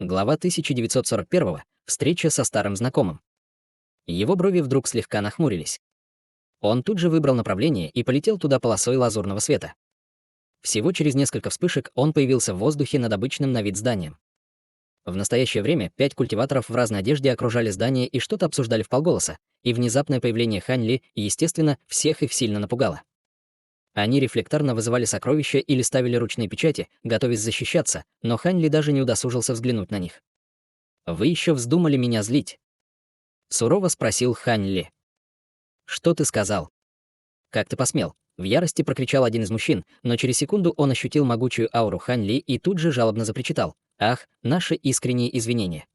Глава 1941. Встреча со старым знакомым. Его брови вдруг слегка нахмурились. Он тут же выбрал направление и полетел туда полосой лазурного света. Всего через несколько вспышек он появился в воздухе над обычным на вид зданием. В настоящее время 5 культиваторов в разной одежде окружали здание и что-то обсуждали вполголоса, и внезапное появление Хань Ли, естественно, всех их сильно напугало. Они рефлекторно вызывали сокровища или ставили ручные печати, готовясь защищаться, но Хань Ли даже не удосужился взглянуть на них. «Вы еще вздумали меня злить?» — сурово спросил Хань Ли. «Что ты сказал?» «Как ты посмел?» — в ярости прокричал один из мужчин, но через секунду он ощутил могучую ауру Хань Ли и тут же жалобно запричитал. «Ах, наши искренние извинения!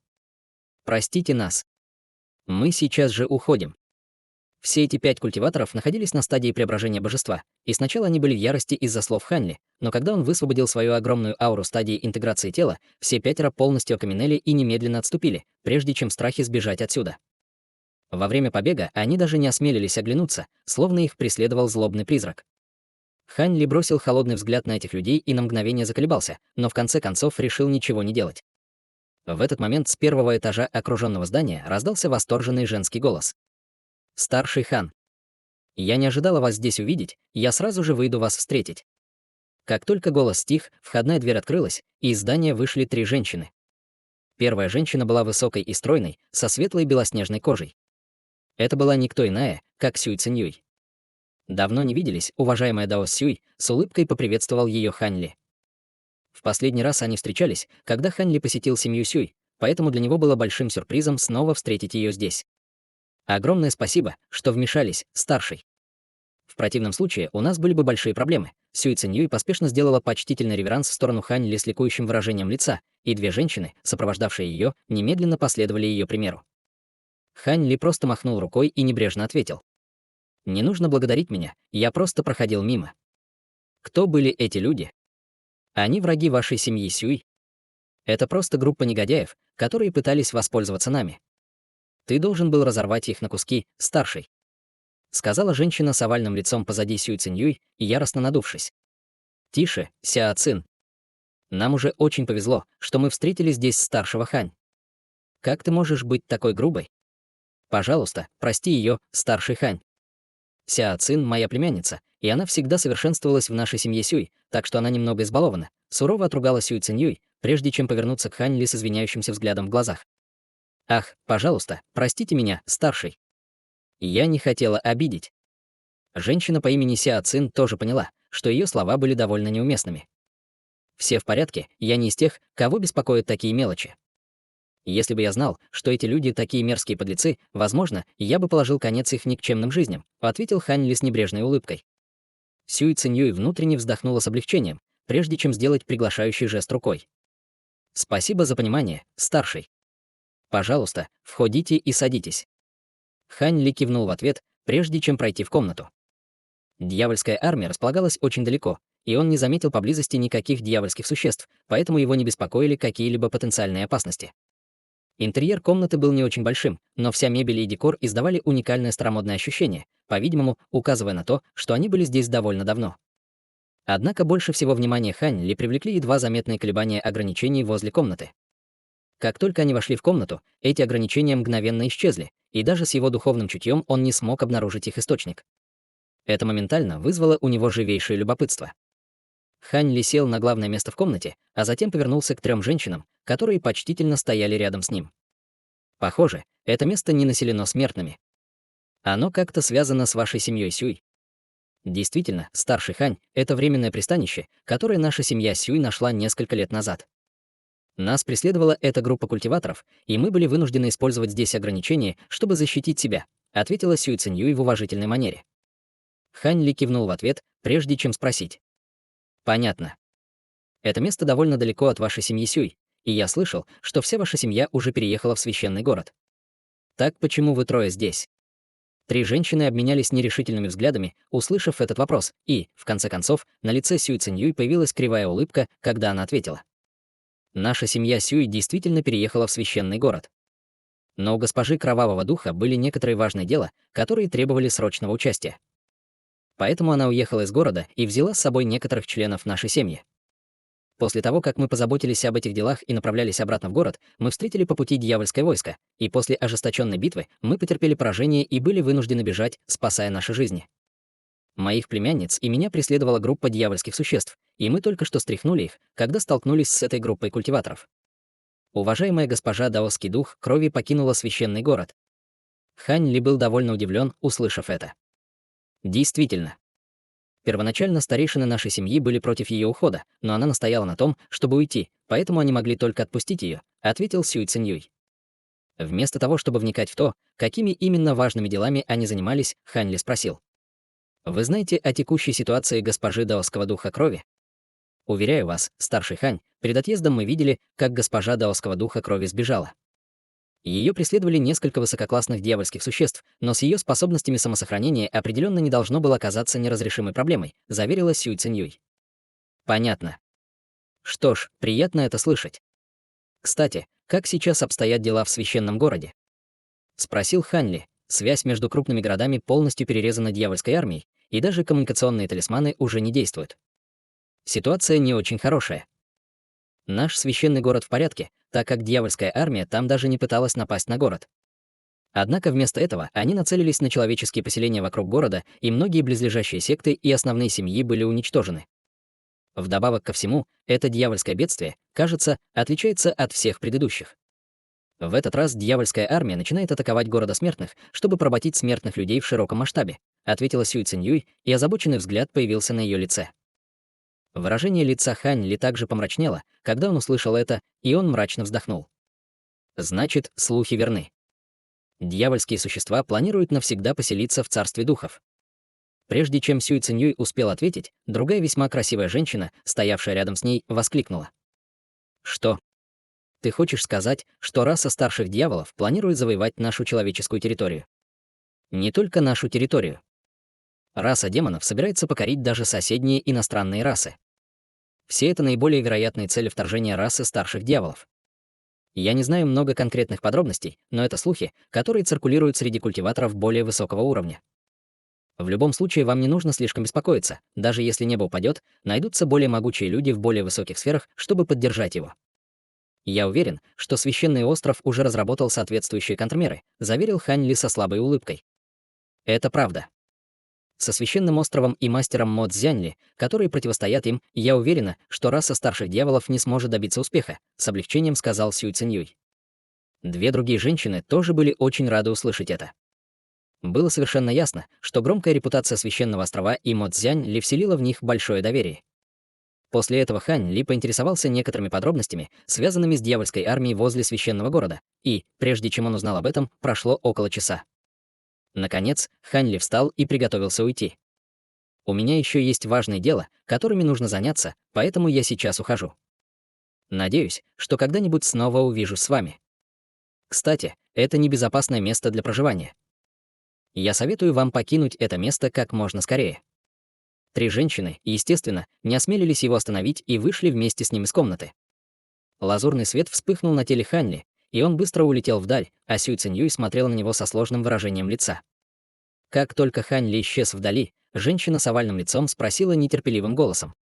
Простите нас! Мы сейчас же уходим!» Все эти 5 культиваторов находились на стадии преображения божества, и сначала они были в ярости из-за слов Ханли, но когда он высвободил свою огромную ауру стадии интеграции тела, все 5 полностью окаменели и немедленно отступили, прежде чем в страхе сбежать отсюда. Во время побега они даже не осмелились оглянуться, словно их преследовал злобный призрак. Ханли бросил холодный взгляд на этих людей и на мгновение заколебался, но в конце концов решил ничего не делать. В этот момент с первого этажа окруженного здания раздался восторженный женский голос. «Старший хан, я не ожидала вас здесь увидеть, я сразу же выйду вас встретить». Как только голос стих, входная дверь открылась, и из здания вышли 3 женщины. Первая женщина была высокой и стройной, со светлой белоснежной кожей. Это была никто иная, как Сюй Циньюй. «Давно не виделись, уважаемая Дао Сюй», с улыбкой поприветствовал ее Хань Ли. В последний раз они встречались, когда Хань Ли посетил семью Сюй, поэтому для него было большим сюрпризом снова встретить ее здесь. «Огромное спасибо, что вмешались, старший. В противном случае у нас были бы большие проблемы». Сюй Циньюй поспешно сделала почтительный реверанс в сторону Хань Ли с ликующим выражением лица, и 2 женщины, сопровождавшие ее, немедленно последовали ее примеру. Хань Ли просто махнул рукой и небрежно ответил. «Не нужно благодарить меня, я просто проходил мимо». «Кто были эти люди?» «Они враги вашей семьи Сюй. Это просто группа негодяев, которые пытались воспользоваться нами. Ты должен был разорвать их на куски, старший», — сказала женщина с овальным лицом позади Сюй Циньюй, яростно надувшись. «Тише, Сяо Цин. Нам уже очень повезло, что мы встретили здесь старшего Хань. Как ты можешь быть такой грубой? Пожалуйста, прости ее, старший Хань. Сяо Цин — моя племянница, и она всегда совершенствовалась в нашей семье Сюй, так что она немного избалована», — сурово отругала Сюй Циньюй, прежде чем повернуться к Хань Ли с извиняющимся взглядом в глазах. «Ах, пожалуйста, простите меня, старший. Я не хотела обидеть». Женщина по имени Сяо Цин тоже поняла, что ее слова были довольно неуместными. «Все в порядке, я не из тех, кого беспокоят такие мелочи. Если бы я знал, что эти люди такие мерзкие подлецы, возможно, я бы положил конец их никчемным жизням», — ответил Хань Ли с небрежной улыбкой. Сюй Циньюй внутренне вздохнула с облегчением, прежде чем сделать приглашающий жест рукой. «Спасибо за понимание, старший. Пожалуйста, входите и садитесь». Хань Ли кивнул в ответ, прежде чем пройти в комнату. Дьявольская армия располагалась очень далеко, и он не заметил поблизости никаких дьявольских существ, поэтому его не беспокоили какие-либо потенциальные опасности. Интерьер комнаты был не очень большим, но вся мебель и декор издавали уникальное старомодное ощущение, по-видимому, указывая на то, что они были здесь довольно давно. Однако больше всего внимания Хань Ли привлекли едва заметные колебания ограничений возле комнаты. Как только они вошли в комнату, эти ограничения мгновенно исчезли, и даже с его духовным чутьем он не смог обнаружить их источник. Это моментально вызвало у него живейшее любопытство. Хань Ли сел на главное место в комнате, а затем повернулся к 3 женщинам, которые почтительно стояли рядом с ним. Похоже, это место не населено смертными. Оно как-то связано с вашей семьей Сюй. Действительно, старший Хань — это временное пристанище, которое наша семья Сюй нашла несколько лет назад. Нас преследовала эта группа культиваторов, и мы были вынуждены использовать здесь ограничения, чтобы защитить себя, ответила Сюй Циньюй в уважительной манере. Хань Ли кивнул в ответ, прежде чем спросить. «Понятно. Это место довольно далеко от вашей семьи Сюй, и я слышал, что вся ваша семья уже переехала в священный город. Так почему вы 3 здесь?» 3 женщины обменялись нерешительными взглядами, услышав этот вопрос, и, в конце концов, на лице Сюй Циньюй появилась кривая улыбка, когда она ответила. «Наша семья Сюй действительно переехала в священный город. Но у госпожи Кровавого Духа были некоторые важные дела, которые требовали срочного участия. Поэтому она уехала из города и взяла с собой некоторых членов нашей семьи. После того, как мы позаботились об этих делах и направлялись обратно в город, мы встретили по пути дьявольское войско, и после ожесточенной битвы мы потерпели поражение и были вынуждены бежать, спасая наши жизни. Моих племянниц и меня преследовала группа дьявольских существ, и мы только что стряхнули их, когда столкнулись с этой группой культиваторов. Уважаемая госпожа даосский дух крови покинула священный город. Хань Ли был довольно удивлен, услышав это. Действительно. Первоначально старейшины нашей семьи были против ее ухода, но она настояла на том, чтобы уйти, поэтому они могли только отпустить ее, ответил Сюй Циньюй. Вместо того, чтобы вникать в то, какими именно важными делами они занимались, Хань Ли спросил. Вы знаете о текущей ситуации госпожи даосского духа крови? Уверяю вас, старший Хань, перед отъездом мы видели, как госпожа даосского духа крови сбежала. Ее преследовали несколько высококлассных дьявольских существ, но с ее способностями самосохранения определенно не должно было оказаться неразрешимой проблемой, заверила Сюй Циньюй. Понятно. Что ж, приятно это слышать. Кстати, как сейчас обстоят дела в священном городе? Спросил Хань Ли. Связь между крупными городами полностью перерезана дьявольской армией, и даже коммуникационные талисманы уже не действуют. Ситуация не очень хорошая. Наш священный город в порядке, так как дьявольская армия там даже не пыталась напасть на город. Однако вместо этого они нацелились на человеческие поселения вокруг города, и многие близлежащие секты и основные семьи были уничтожены. Вдобавок ко всему, это дьявольское бедствие, кажется, отличается от всех предыдущих. В этот раз дьявольская армия начинает атаковать города смертных, чтобы поработить смертных людей в широком масштабе, ответила Сюй Циньюй, и озабоченный взгляд появился на ее лице. Выражение лица Хань Ли также помрачнело, когда он услышал это, и он мрачно вздохнул. Значит, слухи верны. Дьявольские существа планируют навсегда поселиться в царстве духов. Прежде чем Сюй Циньюй успел ответить, другая весьма красивая женщина, стоявшая рядом с ней, воскликнула. Что? Ты хочешь сказать, что раса старших дьяволов планирует завоевать нашу человеческую территорию? Не только нашу территорию. Раса демонов собирается покорить даже соседние иностранные расы. Все это наиболее вероятные цели вторжения расы старших дьяволов. Я не знаю много конкретных подробностей, но это слухи, которые циркулируют среди культиваторов более высокого уровня. В любом случае, вам не нужно слишком беспокоиться. Даже если небо упадет, найдутся более могучие люди в более высоких сферах, чтобы поддержать его. Я уверен, что священный остров уже разработал соответствующие контрмеры, заверил Хань Ли со слабой улыбкой. Это правда. Со священным островом и мастером Мо Цзяньли, которые противостоят им, я уверена, что раса старших дьяволов не сможет добиться успеха, с облегчением сказал Сюй Циньюй. Две другие женщины тоже были очень рады услышать это. Было совершенно ясно, что громкая репутация священного острова и Мо Цзяньли вселила в них большое доверие. После этого Хань Ли поинтересовался некоторыми подробностями, связанными с дьявольской армией возле священного города, и, прежде чем он узнал об этом, прошло около часа. Наконец, Хань Ли встал и приготовился уйти. «У меня еще есть важное дело, которыми нужно заняться, поэтому я сейчас ухожу. Надеюсь, что когда-нибудь снова увижусь с вами. Кстати, это небезопасное место для проживания. Я советую вам покинуть это место как можно скорее». Три женщины, естественно, не осмелились его остановить и вышли вместе с ним из комнаты. Лазурный свет вспыхнул на теле Хань Ли, и он быстро улетел вдаль, а Сюй Циньюй смотрела на него со сложным выражением лица. Как только Хань Ли исчез вдали, женщина с овальным лицом спросила нетерпеливым голосом.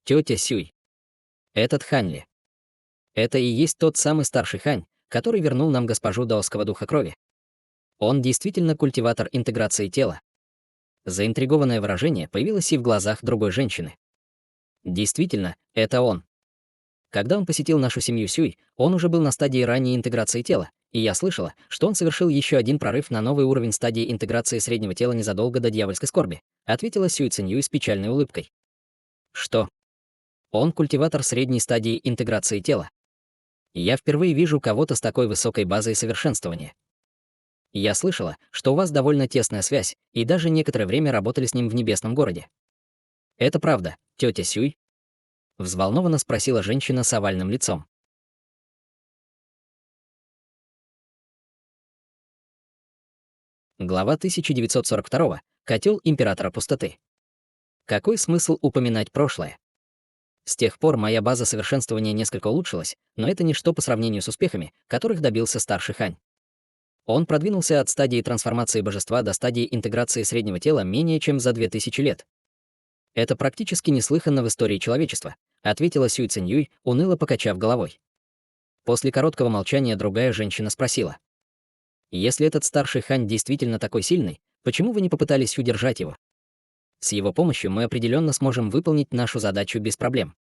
«Тётя Сюй, этот Хань Ли. Это и есть тот самый старший Хань, который вернул нам госпожу даосского духа крови. Он действительно культиватор интеграции тела». Заинтригованное выражение появилось и в глазах другой женщины. Действительно, это он. Когда он посетил нашу семью Сюй, он уже был на стадии ранней интеграции тела, и я слышала, что он совершил еще один прорыв на новый уровень стадии интеграции среднего тела незадолго до дьявольской скорби, ответила Сюй Циньюй с печальной улыбкой. Что? Он культиватор средней стадии интеграции тела. Я впервые вижу кого-то с такой высокой базой совершенствования. Я слышала, что у вас довольно тесная связь, и даже некоторое время работали с ним в небесном городе. Это правда, тетя Сюй? Взволнованно спросила женщина с овальным лицом. Глава 1942. Котел императора пустоты. Какой смысл упоминать прошлое? С тех пор моя база совершенствования несколько улучшилась, но это ничто по сравнению с успехами, которых добился старший Хань. Он продвинулся от стадии трансформации божества до стадии интеграции среднего тела менее чем за 2000 лет. Это практически неслыханно в истории человечества, ответила Сюй Циньюй, уныло покачав головой. После короткого молчания другая женщина спросила: «Если этот старший Хань действительно такой сильный, почему вы не попытались удержать его? С его помощью мы определенно сможем выполнить нашу задачу без проблем.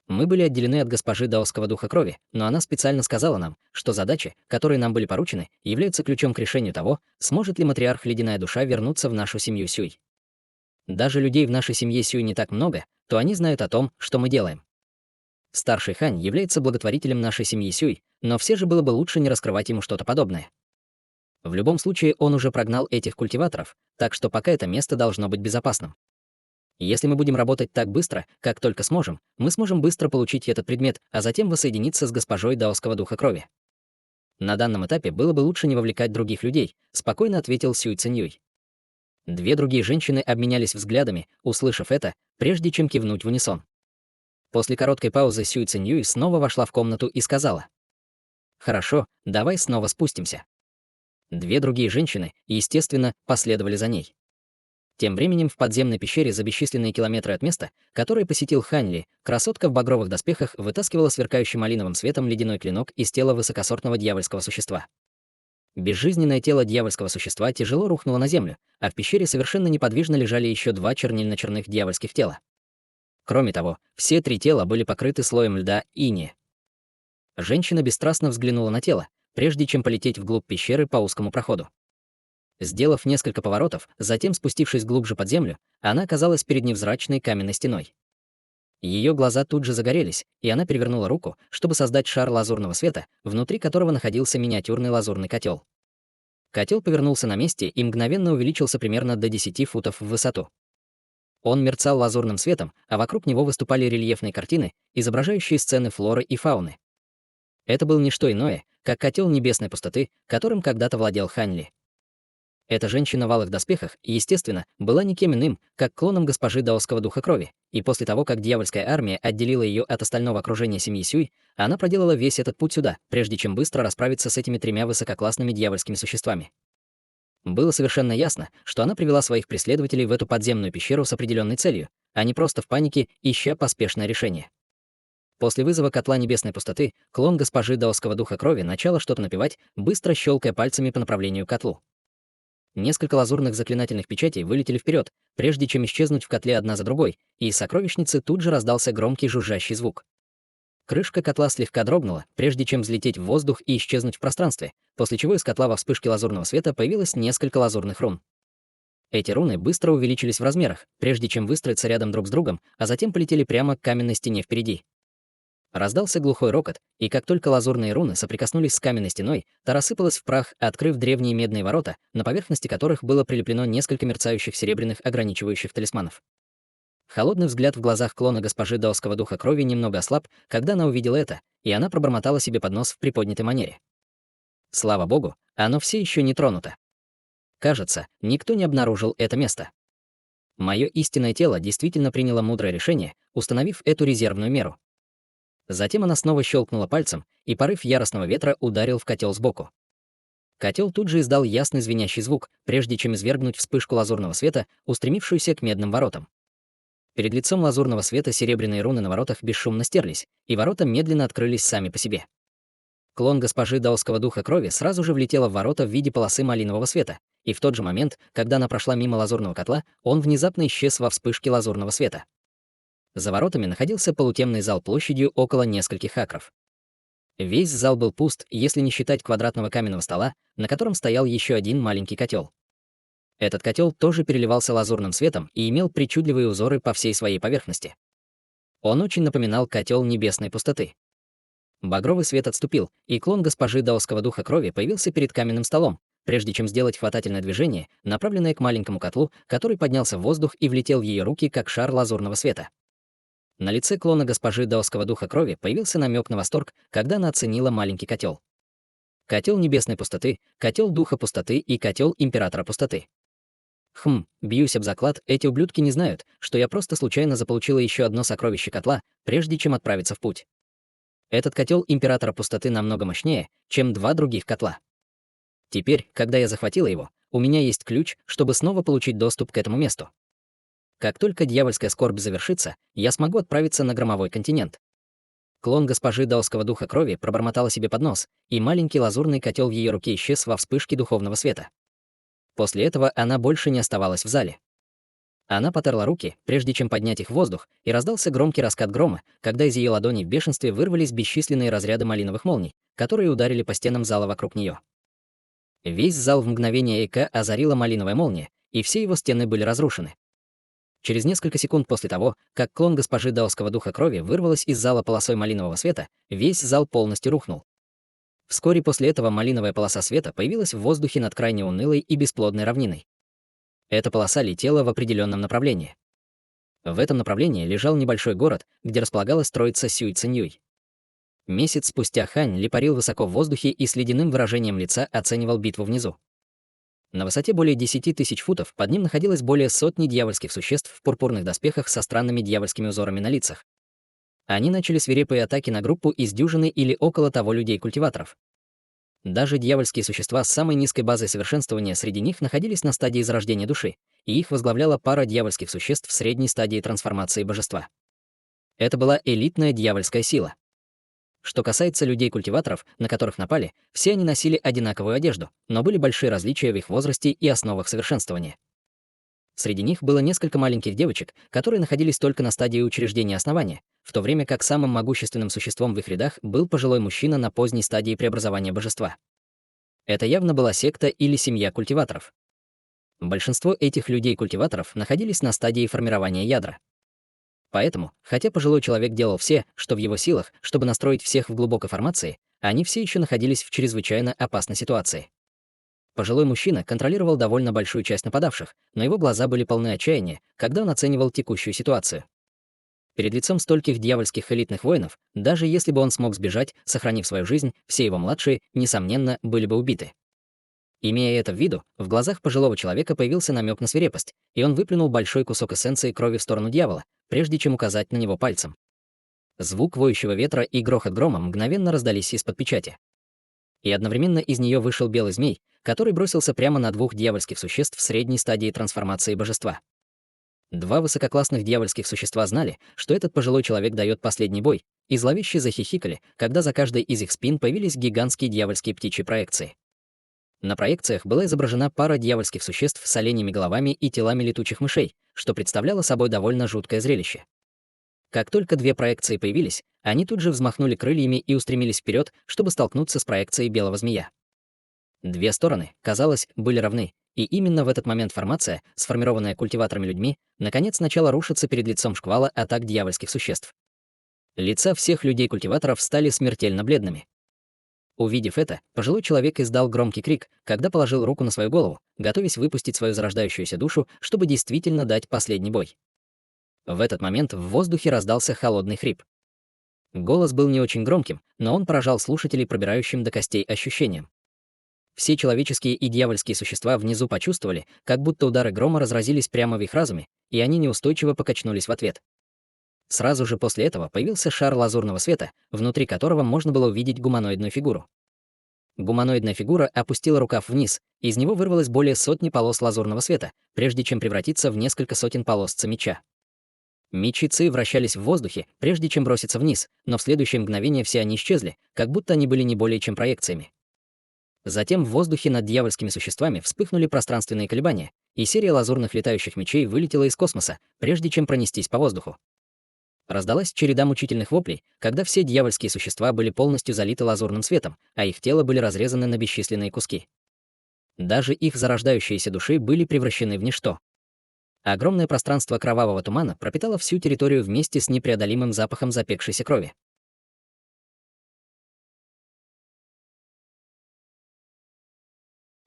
Мы были отделены от госпожи даосского духа крови, но она специально сказала нам, что задачи, которые нам были поручены, являются ключом к решению того, сможет ли матриарх Ледяная Душа вернуться в нашу семью Сюй. Даже людей в нашей семье Сюй не так много, то они знают о том, что мы делаем. Старший Хань является благотворителем нашей семьи Сюй, но все же было бы лучше не раскрывать ему что-то подобное. В любом случае, он уже прогнал этих культиваторов, так что пока это место должно быть безопасным. Если мы будем работать так быстро, как только сможем, мы сможем быстро получить этот предмет, а затем воссоединиться с госпожой даосского духа крови. На данном этапе было бы лучше не вовлекать других людей, спокойно ответил Сюй Циньюй. Две другие женщины обменялись взглядами, услышав это, прежде чем кивнуть в унисон. После короткой паузы Сюй Циньюй снова вошла в комнату и сказала: «Хорошо, давай снова спустимся». Две другие женщины, естественно, последовали за ней. Тем временем в подземной пещере за бесчисленные километры от места, которое посетил Хань Ли, красотка в багровых доспехах вытаскивала сверкающим малиновым светом ледяной клинок из тела высокосортного дьявольского существа. Безжизненное тело дьявольского существа тяжело рухнуло на землю, а в пещере совершенно неподвижно лежали еще два чернильно-черных дьявольских тела. Кроме того, все три тела были покрыты слоем льда и иния. Женщина бесстрастно взглянула на тело, прежде чем полететь вглубь пещеры по узкому проходу. Сделав несколько поворотов, затем спустившись глубже под землю, она оказалась перед невзрачной каменной стеной. Ее глаза тут же загорелись, и она перевернула руку, чтобы создать шар лазурного света, внутри которого находился миниатюрный лазурный котел. Котел повернулся на месте и мгновенно увеличился примерно до 10 футов в высоту. Он мерцал лазурным светом, а вокруг него выступали рельефные картины, изображающие сцены флоры и фауны. Это был не что иное, как котел небесной пустоты, которым когда-то владел Хань Ли. Эта женщина в алых доспехах, естественно, была никем иным, как клоном госпожи даосского духа крови, и после того, как дьявольская армия отделила ее от остального окружения семьи Сюй, она проделала весь этот путь сюда, прежде чем быстро расправиться с этими тремя высококлассными дьявольскими существами. Было совершенно ясно, что она привела своих преследователей в эту подземную пещеру с определенной целью, а не просто в панике, ища поспешное решение. После вызова котла небесной пустоты, клон госпожи даосского духа крови начала что-то напевать, быстро щелкая пальцами по направлению к котлу. Несколько лазурных заклинательных печатей вылетели вперед, прежде чем исчезнуть в котле одна за другой, и из сокровищницы тут же раздался громкий жужжащий звук. Крышка котла слегка дрогнула, прежде чем взлететь в воздух и исчезнуть в пространстве, после чего из котла во вспышке лазурного света появилось несколько лазурных рун. Эти руны быстро увеличились в размерах, прежде чем выстроиться рядом друг с другом, а затем полетели прямо к каменной стене впереди. Раздался глухой рокот, и как только лазурные руны соприкоснулись с каменной стеной, та рассыпалась в прах, открыв древние медные ворота, на поверхности которых было прилеплено несколько мерцающих серебряных ограничивающих талисманов. Холодный взгляд в глазах клона госпожи даосского духа крови немного ослаб, когда она увидела это, и она пробормотала себе под нос в приподнятой манере. Слава богу, оно все еще не тронуто. Кажется, никто не обнаружил это место. Мое истинное тело действительно приняло мудрое решение, установив эту резервную меру. Затем она снова щелкнула пальцем, и порыв яростного ветра ударил в котел сбоку. Котел тут же издал ясный звенящий звук, прежде чем извергнуть вспышку лазурного света, устремившуюся к медным воротам. Перед лицом лазурного света серебряные руны на воротах бесшумно стерлись, и ворота медленно открылись сами по себе. Клон госпожи даосского духа крови сразу же влетела в ворота в виде полосы малинового света, и в тот же момент, когда она прошла мимо лазурного котла, он внезапно исчез во вспышке лазурного света. За воротами находился полутемный зал площадью около нескольких акров. Весь зал был пуст, если не считать квадратного каменного стола, на котором стоял еще один маленький котел. Этот котел тоже переливался лазурным светом и имел причудливые узоры по всей своей поверхности. Он очень напоминал котел небесной пустоты. Багровый свет отступил, и клон госпожи даосского духа крови появился перед каменным столом, прежде чем сделать хватательное движение, направленное к маленькому котлу, который поднялся в воздух и влетел в ее руки, как шар лазурного света. На лице клона госпожи даосского духа крови появился намек на восторг, когда она оценила маленький котел. Котел небесной пустоты, котел духа пустоты и котел императора пустоты. Бьюсь об заклад, эти ублюдки не знают, что я просто случайно заполучила еще одно сокровище котла, прежде чем отправиться в путь. Этот котел императора пустоты намного мощнее, чем два других котла. Теперь, когда я захватила его, у меня есть ключ, чтобы снова получить доступ к этому месту. как только дьявольская скорбь завершится, я смогу отправиться на громовой континент. Клон госпожи даосского духа крови пробормотала себе под нос, и маленький лазурный котел в ее руке исчез во вспышке духовного света. После этого она больше не оставалась в зале. Она потерла руки, прежде чем поднять их в воздух, и раздался громкий раскат грома, когда из ее ладоней в бешенстве вырвались бесчисленные разряды малиновых молний, которые ударили по стенам зала вокруг нее. Весь зал в мгновение эйка озарила малиновая молния, и все его стены были разрушены. Через несколько секунд после того, как клон госпожи даосского духа крови вырвалась из зала полосой малинового света, весь зал полностью рухнул. Вскоре после этого малиновая полоса света появилась в воздухе над крайне унылой и бесплодной равниной. Эта полоса летела в определенном направлении. В этом направлении лежал небольшой город, где располагалась троица Сюй-Циньюй. Месяц спустя Хань Ли парил высоко в воздухе и с ледяным выражением лица оценивал битву внизу. На высоте более 10 тысяч футов под ним находилось более сотни дьявольских существ в пурпурных доспехах со странными дьявольскими узорами на лицах. Они начали свирепые атаки на группу из дюжины или около того людей-культиваторов. Даже дьявольские существа с самой низкой базой совершенствования среди них находились на стадии зарождения души, и их возглавляла пара дьявольских существ в средней стадии трансформации божества. Это была элитная дьявольская сила. Что касается людей-культиваторов, на которых напали, все они носили одинаковую одежду, но были большие различия в их возрасте и основах совершенствования. Среди них было несколько маленьких девочек, которые находились только на стадии учреждения основания, в то время как самым могущественным существом в их рядах был пожилой мужчина на поздней стадии преобразования божества. Это явно была секта или семья культиваторов. Большинство этих людей-культиваторов находились на стадии формирования ядра. Поэтому, хотя пожилой человек делал все, что в его силах, чтобы настроить всех в глубокой формации, они все еще находились в чрезвычайно опасной ситуации. Пожилой мужчина контролировал довольно большую часть нападавших, но его глаза были полны отчаяния, когда он оценивал текущую ситуацию. Перед лицом стольких дьявольских элитных воинов, даже если бы он смог сбежать, сохранив свою жизнь, все его младшие, несомненно, были бы убиты. Имея это в виду, в глазах пожилого человека появился намек на свирепость, и он выплюнул большой кусок эссенции крови в сторону дьявола, прежде чем указать на него пальцем. Звук воющего ветра и грохот грома мгновенно раздались из-под печати. И одновременно из нее вышел белый змей, который бросился прямо на двух дьявольских существ в средней стадии трансформации божества. Два высококлассных дьявольских существа знали, что этот пожилой человек дает последний бой, и зловеще захихикали, когда за каждой из их спин появились гигантские дьявольские птичьи проекции. На проекциях была изображена пара дьявольских существ с оленями головами и телами летучих мышей, что представляло собой довольно жуткое зрелище. Как только две проекции появились, они тут же взмахнули крыльями и устремились вперед, чтобы столкнуться с проекцией белого змея. Две стороны, казалось, были равны, и именно в этот момент формация, сформированная культиваторами людьми, наконец начала рушиться перед лицом шквала атак дьявольских существ. Лица всех людей-культиваторов стали смертельно бледными. Увидев это, пожилой человек издал громкий крик, когда положил руку на свою голову, готовясь выпустить свою зарождающуюся душу, чтобы действительно дать последний бой. В этот момент в воздухе раздался холодный хрип. Голос был не очень громким, но он поражал слушателей пробирающим до костей ощущением. Все человеческие и дьявольские существа внизу почувствовали, как будто удары грома разразились прямо в их разуме, и они неустойчиво покачнулись в ответ. Сразу же после этого появился шар лазурного света, внутри которого можно было увидеть гуманоидную фигуру. Гуманоидная фигура опустила рукав вниз, и из него вырвалось более сотни полос лазурного света, прежде чем превратиться в несколько сотен полос меча. Мечи Ци вращались в воздухе, прежде чем броситься вниз, но в следующее мгновение все они исчезли, как будто они были не более чем проекциями. Затем в воздухе над дьявольскими существами вспыхнули пространственные колебания, и серия лазурных летающих мечей вылетела из космоса, прежде чем пронестись по воздуху. Раздалась череда мучительных воплей, когда все дьявольские существа были полностью залиты лазурным светом, а их тела были разрезаны на бесчисленные куски. Даже их зарождающиеся души были превращены в ничто. Огромное пространство кровавого тумана пропитало всю территорию вместе с непреодолимым запахом запекшейся крови.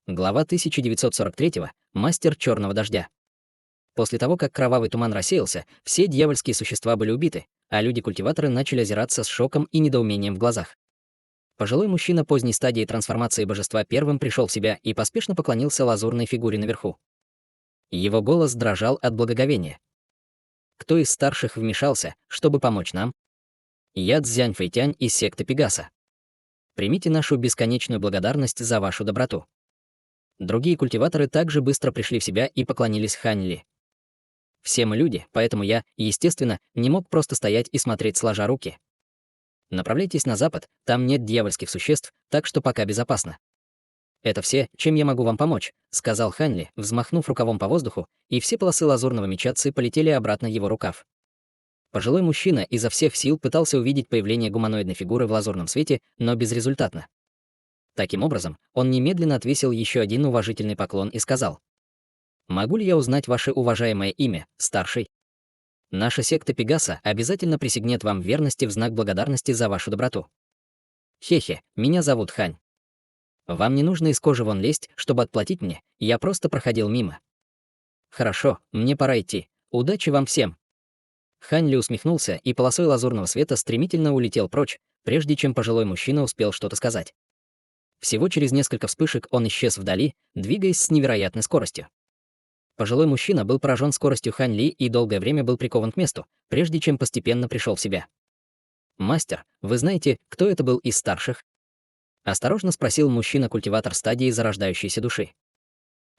Глава 1943. Мастер черного дождя. После того, как кровавый туман рассеялся, все дьявольские существа были убиты, а люди-культиваторы начали озираться с шоком и недоумением в глазах. Пожилой мужчина поздней стадии трансформации божества первым пришел в себя и поспешно поклонился лазурной фигуре наверху. Его голос дрожал от благоговения. «Кто из старших вмешался, чтобы помочь нам? Я Цзянь Фэйтянь из секты Пегаса. Примите нашу бесконечную благодарность за вашу доброту». Другие культиваторы также быстро пришли в себя и поклонились Хань Ли. Все мы люди, поэтому я, естественно, не мог просто стоять и смотреть сложа руки. Направляйтесь на запад, там нет дьявольских существ, так что пока безопасно. Это все, чем я могу вам помочь, сказал Ханли, взмахнув рукавом по воздуху, и все полосы лазурного меча Ци полетели обратно в его рукав. Пожилой мужчина изо всех сил пытался увидеть появление гуманоидной фигуры в лазурном свете, но безрезультатно. Таким образом, он немедленно отвесил еще один уважительный поклон и сказал: «Могу ли я узнать ваше уважаемое имя, старший? Наша секта Пегаса обязательно присягнет вам верности в знак благодарности за вашу доброту. Хе-хе, меня зовут Хань. Вам не нужно из кожи вон лезть, чтобы отплатить мне, я просто проходил мимо. Хорошо, мне пора идти. Удачи вам всем». Ханли усмехнулся и полосой лазурного света стремительно улетел прочь, прежде чем пожилой мужчина успел что-то сказать. Всего через несколько вспышек он исчез вдали, двигаясь с невероятной скоростью. Пожилой мужчина был поражен скоростью Хань Ли и долгое время был прикован к месту, прежде чем постепенно пришел в себя. «Мастер, вы знаете, кто это был из старших?» — осторожно спросил мужчина-культиватор стадии зарождающейся души.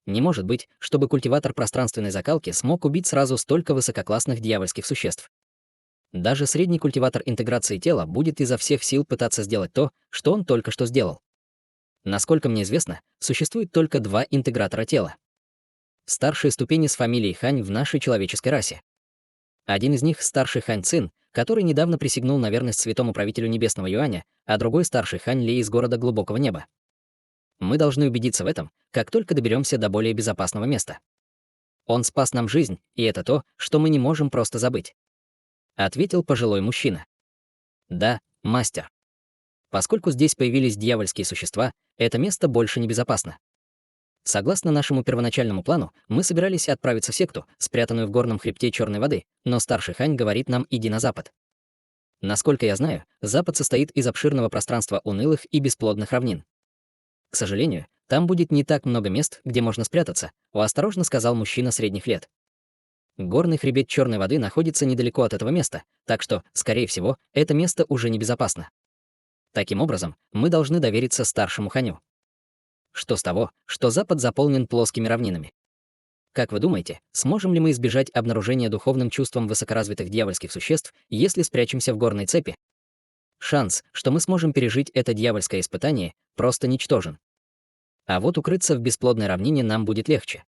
Не может быть, чтобы культиватор пространственной закалки смог убить сразу столько высококлассных дьявольских существ. Даже средний культиватор интеграции тела будет изо всех сил пытаться сделать то, что он только что сделал. Насколько мне известно, существует только 2 интегратора тела. Старшие ступени с фамилией Хань в нашей человеческой расе. Один из них — старший Хань Цин, который недавно присягнул на верность святому правителю Небесного Юаня, а другой — старший Хань Ли из города Глубокого Неба. Мы должны убедиться в этом, как только доберемся до более безопасного места. Он спас нам жизнь, и это то, что мы не можем просто забыть. Ответил пожилой мужчина. Да, мастер. Поскольку здесь появились дьявольские существа, это место больше не безопасно. Согласно нашему первоначальному плану, мы собирались отправиться в секту, спрятанную в горном хребте Черной воды, но старший Хань говорит нам: иди на запад. Насколько я знаю, запад состоит из обширного пространства унылых и бесплодных равнин. К сожалению, там будет не так много мест, где можно спрятаться, осторожно сказал мужчина средних лет. Горный хребет Черной воды находится недалеко от этого места, так что, скорее всего, это место уже небезопасно. Таким образом, мы должны довериться старшему Ханю. Что с того, что запад заполнен плоскими равнинами? Как вы думаете, сможем ли мы избежать обнаружения духовным чувством высокоразвитых дьявольских существ, если спрячемся в горной цепи? Шанс, что мы сможем пережить это дьявольское испытание, просто ничтожен. А вот укрыться в бесплодной равнине нам будет легче.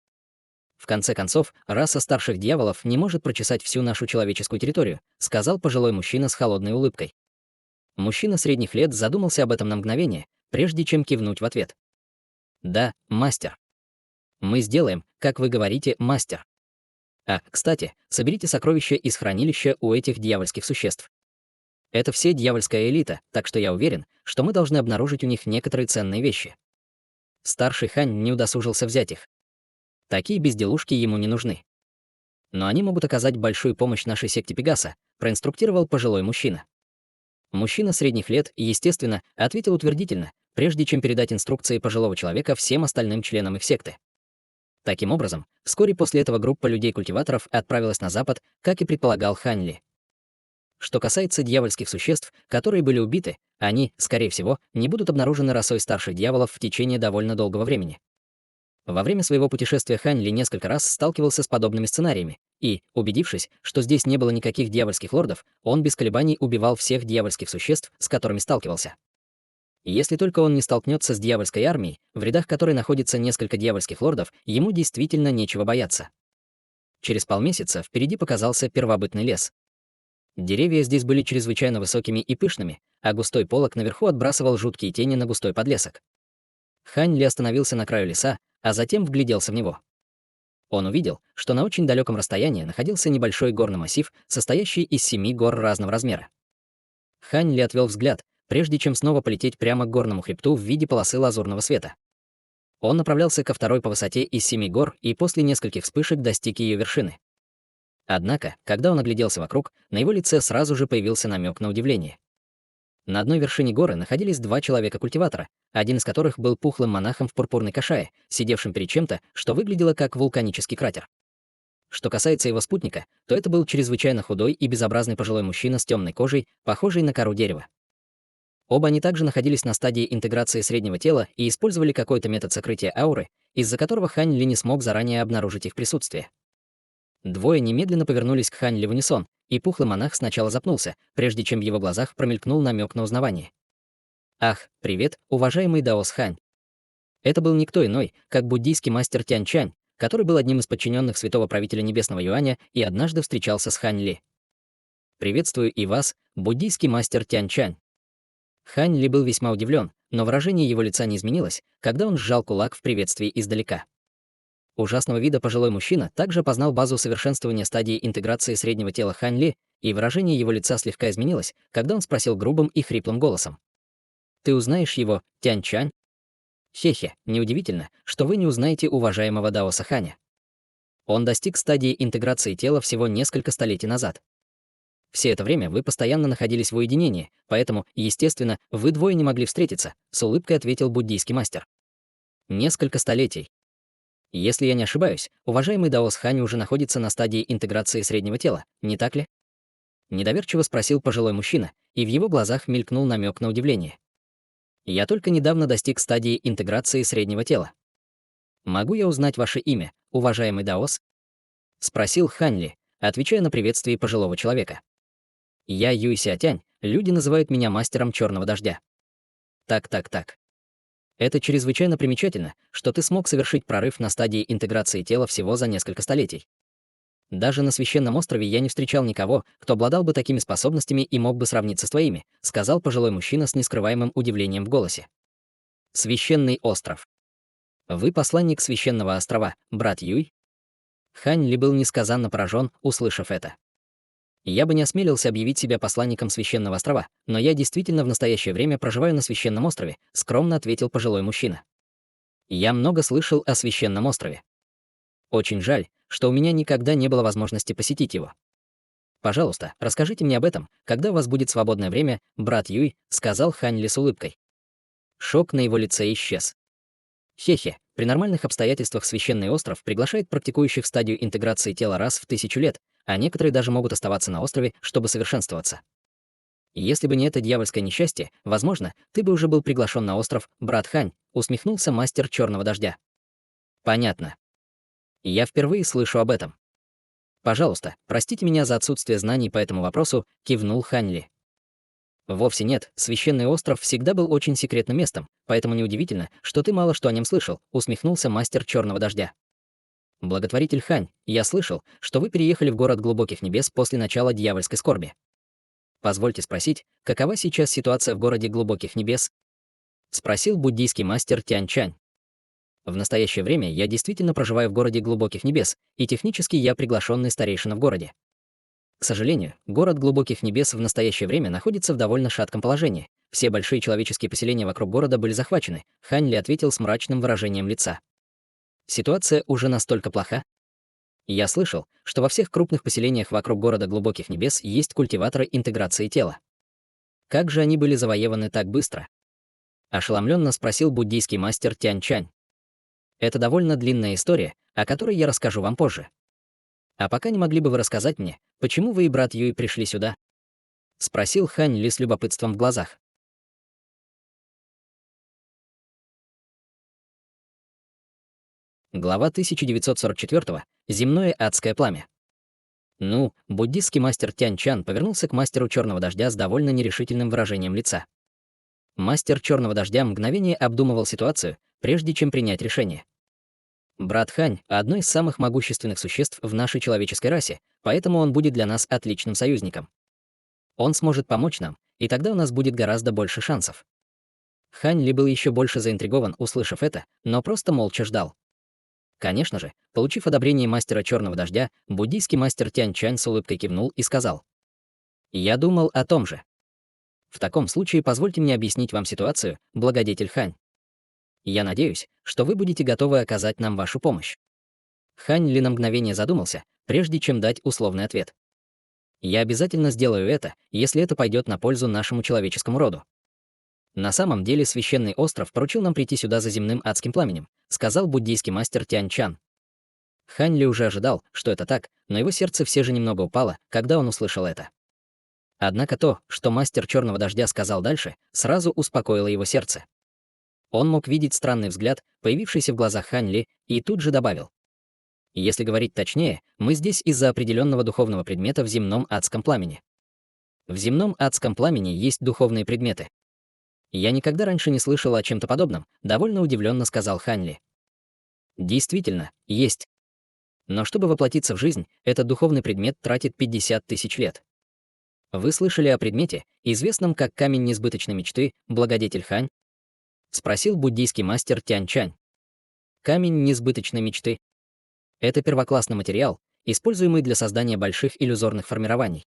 В конце концов, раса старших дьяволов не может прочесать всю нашу человеческую территорию, сказал пожилой мужчина с холодной улыбкой. Мужчина средних лет задумался об этом на мгновение, прежде чем кивнуть в ответ. Да, мастер. Мы сделаем, как вы говорите, мастер. А, кстати, соберите сокровища из хранилища у этих дьявольских существ. Это все дьявольская элита, так что я уверен, что мы должны обнаружить у них некоторые ценные вещи. Старший Хань не удосужился взять их. Такие безделушки ему не нужны. Но они могут оказать большую помощь нашей секте Пегаса, проинструктировал пожилой мужчина. Мужчина средних лет, естественно, ответил утвердительно, прежде чем передать инструкции пожилого человека всем остальным членам их секты. Таким образом, вскоре после этого группа людей-культиваторов отправилась на запад, как и предполагал Хань Ли. Что касается дьявольских существ, которые были убиты, они, скорее всего, не будут обнаружены расой старших дьяволов в течение довольно долгого времени. Во время своего путешествия Хань Ли несколько раз сталкивался с подобными сценариями, и, убедившись, что здесь не было никаких дьявольских лордов, он без колебаний убивал всех дьявольских существ, с которыми сталкивался. Если только он не столкнется с дьявольской армией, в рядах которой находится несколько дьявольских лордов, ему действительно нечего бояться. Через полмесяца впереди показался первобытный лес. Деревья здесь были чрезвычайно высокими и пышными, а густой полог наверху отбрасывал жуткие тени на густой подлесок. Хань Ли остановился на краю леса, а затем вгляделся в него. Он увидел, что на очень далеком расстоянии находился небольшой горный массив, состоящий из 7 гор разного размера. Хань Ли отвел взгляд, прежде чем снова полететь прямо к горному хребту в виде полосы лазурного света. Он направлялся ко второй по высоте из 7 гор и после нескольких вспышек достиг ее вершины. Однако, когда он огляделся вокруг, на его лице сразу же появился намек на удивление. На одной вершине горы находились 2 человека-культиватора, один из которых был пухлым монахом в пурпурной кашае, сидевшим перед чем-то, что выглядело как вулканический кратер. Что касается его спутника, то это был чрезвычайно худой и безобразный пожилой мужчина с темной кожей, похожий на кору дерева. Оба они также находились на стадии интеграции среднего тела и использовали какой-то метод сокрытия ауры, из-за которого Хань Ли не смог заранее обнаружить их присутствие. Двое немедленно повернулись к Хань Ли в унисон, и пухлый монах сначала запнулся, прежде чем в его глазах промелькнул намек на узнавание. «Ах, привет, уважаемый Даос Хань!» Это был никто иной, как буддийский мастер Тянь Чань, который был одним из подчиненных святого правителя Небесного Юаня и однажды встречался с Хань Ли. «Приветствую и вас, буддийский мастер Тянь Чань». Хань Ли был весьма удивлен, но выражение его лица не изменилось, когда он сжал кулак в приветствии издалека. Ужасного вида пожилой мужчина также познал базу совершенствования стадии интеграции среднего тела Хань Ли, и выражение его лица слегка изменилось, когда он спросил грубым и хриплым голосом. «Ты узнаешь его, Тянь Чань?» «Хе-хе, неудивительно, что вы не узнаете уважаемого Даоса Ханя. Он достиг стадии интеграции тела всего несколько столетий назад. Все это время вы постоянно находились в уединении, поэтому, естественно, вы двое не могли встретиться», — с улыбкой ответил буддийский мастер. «Несколько столетий. Если я не ошибаюсь, уважаемый Даос Хань уже находится на стадии интеграции среднего тела, не так ли?» Недоверчиво спросил пожилой мужчина, и в его глазах мелькнул намек на удивление. «Я только недавно достиг стадии интеграции среднего тела. Могу я узнать ваше имя, уважаемый Даос?» — спросил Хань Ли, отвечая на приветствие пожилого человека. «Я Юй Сятянь, люди называют меня мастером черного дождя». Так. Это чрезвычайно примечательно, что ты смог совершить прорыв на стадии интеграции тела всего за несколько столетий. Даже на священном острове я не встречал никого, кто обладал бы такими способностями и мог бы сравниться с твоими, сказал пожилой мужчина с нескрываемым удивлением в голосе. Священный остров. Вы посланник священного острова, брат Юй? Хань Ли был несказанно поражен, услышав это. Я бы не осмелился объявить себя посланником священного острова, но я действительно в настоящее время проживаю на священном острове, скромно ответил пожилой мужчина. Я много слышал о священном острове. Очень жаль, что у меня никогда не было возможности посетить его. Пожалуйста, расскажите мне об этом, когда у вас будет свободное время, брат Юй, сказал Хань Ли с улыбкой. Шок на его лице исчез. Хе-хе, при нормальных обстоятельствах священный остров приглашает практикующих стадию интеграции тела раз в 1000 лет, а некоторые даже могут оставаться на острове, чтобы совершенствоваться. Если бы не это дьявольское несчастье, возможно, ты бы уже был приглашен на остров, брат Хань, усмехнулся мастер черного дождя. Понятно. Я впервые слышу об этом. Пожалуйста, простите меня за отсутствие знаний по этому вопросу, кивнул Хань Ли. Вовсе нет, священный остров всегда был очень секретным местом, поэтому неудивительно, что ты мало что о нем слышал, усмехнулся мастер черного дождя. Благотворитель Хань, я слышал, что вы переехали в город глубоких небес после начала дьявольской скорби. Позвольте спросить, какова сейчас ситуация в городе глубоких небес? Спросил буддийский мастер Тянь Чань. В настоящее время я действительно проживаю в городе глубоких небес, и технически я приглашенный старейшина в городе. К сожалению, город глубоких небес в настоящее время находится в довольно шатком положении. Все большие человеческие поселения вокруг города были захвачены, Хань Ли ответил с мрачным выражением лица. Ситуация уже настолько плоха? Я слышал, что во всех крупных поселениях вокруг города глубоких небес есть культиваторы интеграции тела. Как же они были завоеваны так быстро? Ошеломленно спросил буддийский мастер Тянь Чань. Это довольно длинная история, о которой я расскажу вам позже. А пока не могли бы вы рассказать мне, почему вы и брат Юй пришли сюда? Спросил Хань Ли с любопытством в глазах. Глава 1944. Земное адское пламя. Ну, буддистский мастер Тянь Чан повернулся к мастеру черного дождя с довольно нерешительным выражением лица. Мастер черного дождя мгновение обдумывал ситуацию, прежде чем принять решение. Брат Хань — одно из самых могущественных существ в нашей человеческой расе, поэтому он будет для нас отличным союзником. Он сможет помочь нам, и тогда у нас будет гораздо больше шансов. Хань Ли был еще больше заинтригован, услышав это, но просто молча ждал. Конечно же, получив одобрение мастера черного дождя, буддийский мастер Тянь Чань с улыбкой кивнул и сказал: «Я думал о том же. В таком случае позвольте мне объяснить вам ситуацию, благодетель Хань. Я надеюсь, что вы будете готовы оказать нам вашу помощь». Хань Ли на мгновение задумался, прежде чем дать условный ответ. «Я обязательно сделаю это, если это пойдет на пользу нашему человеческому роду. На самом деле священный остров поручил нам прийти сюда за земным адским пламенем», сказал буддийский мастер Тянь Чан. Хань Ли уже ожидал, что это так, но его сердце все же немного упало, когда он услышал это. Однако то, что мастер черного дождя сказал дальше, сразу успокоило его сердце. Он мог видеть странный взгляд, появившийся в глазах Хань Ли, и тут же добавил: Если говорить точнее, мы здесь из-за определенного духовного предмета в земном адском пламени. В земном адском пламени есть духовные предметы. Я никогда раньше не слышал о чем-то подобном, довольно удивленно сказал Ханли. Действительно, есть. Но чтобы воплотиться в жизнь, этот духовный предмет тратит 50 тысяч лет. Вы слышали о предмете, известном как камень несбыточной мечты, благодетель Хань? Спросил буддийский мастер Тянь Чань. Камень несбыточной мечты. Это первоклассный материал, используемый для создания больших иллюзорных формирований.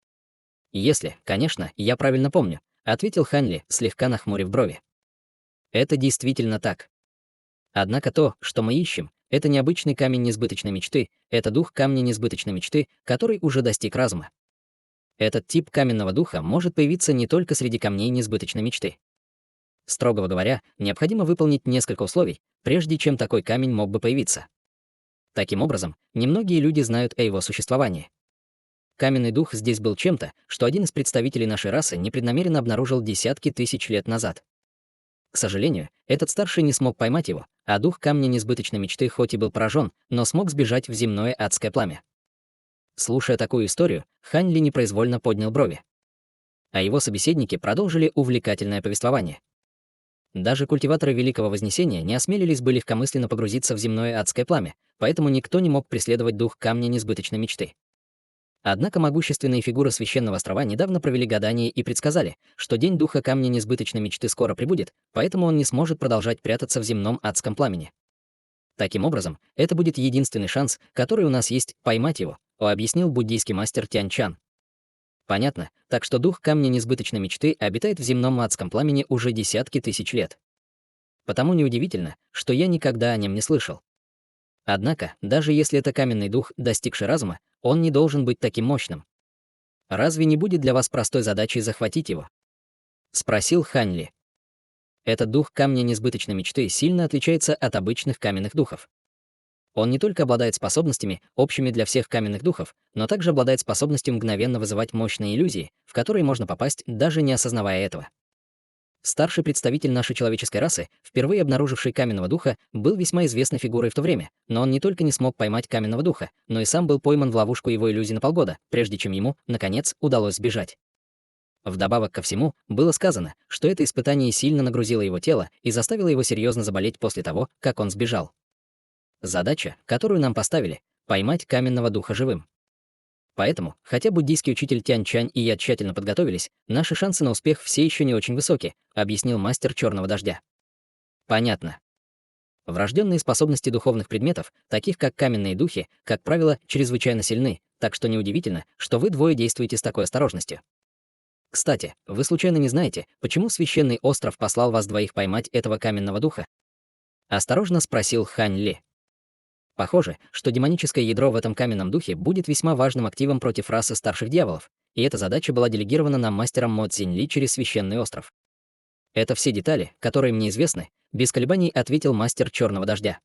Если, конечно, я правильно помню, ответил Ханли, слегка нахмурив брови. Это действительно так. Однако то, что мы ищем, это необычный камень несбыточной мечты, это дух камня несбыточной мечты, который уже достиг разума. Этот тип каменного духа может появиться не только среди камней несбыточной мечты. Строго говоря, необходимо выполнить несколько условий, прежде чем такой камень мог бы появиться. Таким образом, немногие люди знают о его существовании. Каменный дух здесь был чем-то, что один из представителей нашей расы непреднамеренно обнаружил десятки тысяч лет назад. К сожалению, этот старший не смог поймать его, а дух камня несбыточной мечты хоть и был поражен, но смог сбежать в земное адское пламя. Слушая такую историю, Ханли непроизвольно поднял брови. А его собеседники продолжили увлекательное повествование. Даже культиваторы Великого Вознесения не осмелились бы легкомысленно погрузиться в земное адское пламя, поэтому никто не мог преследовать дух камня несбыточной мечты. Однако могущественные фигуры Священного Острова недавно провели гадание и предсказали, что день духа камня несбыточной мечты скоро прибудет, поэтому он не сможет продолжать прятаться в земном адском пламени. Таким образом, это будет единственный шанс, который у нас есть, поймать его, объяснил буддийский мастер Тянь Чан. Понятно, так что дух камня несбыточной мечты обитает в земном адском пламени уже десятки тысяч лет. Потому неудивительно, что я никогда о нем не слышал. Однако, даже если это каменный дух, достигший разума, он не должен быть таким мощным. Разве не будет для вас простой задачей захватить его? Спросил Ханли. Этот дух камня несбыточной мечты сильно отличается от обычных каменных духов. Он не только обладает способностями, общими для всех каменных духов, но также обладает способностью мгновенно вызывать мощные иллюзии, в которые можно попасть, даже не осознавая этого. Старший представитель нашей человеческой расы, впервые обнаруживший каменного духа, был весьма известной фигурой в то время, но он не только не смог поймать каменного духа, но и сам был пойман в ловушку его иллюзий на полгода, прежде чем ему, наконец, удалось сбежать. Вдобавок ко всему, было сказано, что это испытание сильно нагрузило его тело и заставило его серьезно заболеть после того, как он сбежал. Задача, которую нам поставили — поймать каменного духа живым. Поэтому, хотя буддийский учитель Тянь Чань и я тщательно подготовились, наши шансы на успех все еще не очень высоки, объяснил мастер Черного Дождя. Понятно. Врожденные способности духовных предметов, таких как каменные духи, как правило, чрезвычайно сильны, так что неудивительно, что вы двое действуете с такой осторожностью. Кстати, вы случайно не знаете, почему Священный Остров послал вас двоих поймать этого каменного духа? Осторожно спросил Хань Ли. Похоже, что демоническое ядро в этом каменном духе будет весьма важным активом против расы старших дьяволов, и эта задача была делегирована нам мастером Мо Цзиньли через Священный Остров. Это все детали, которые мне известны, без колебаний ответил мастер Черного Дождя.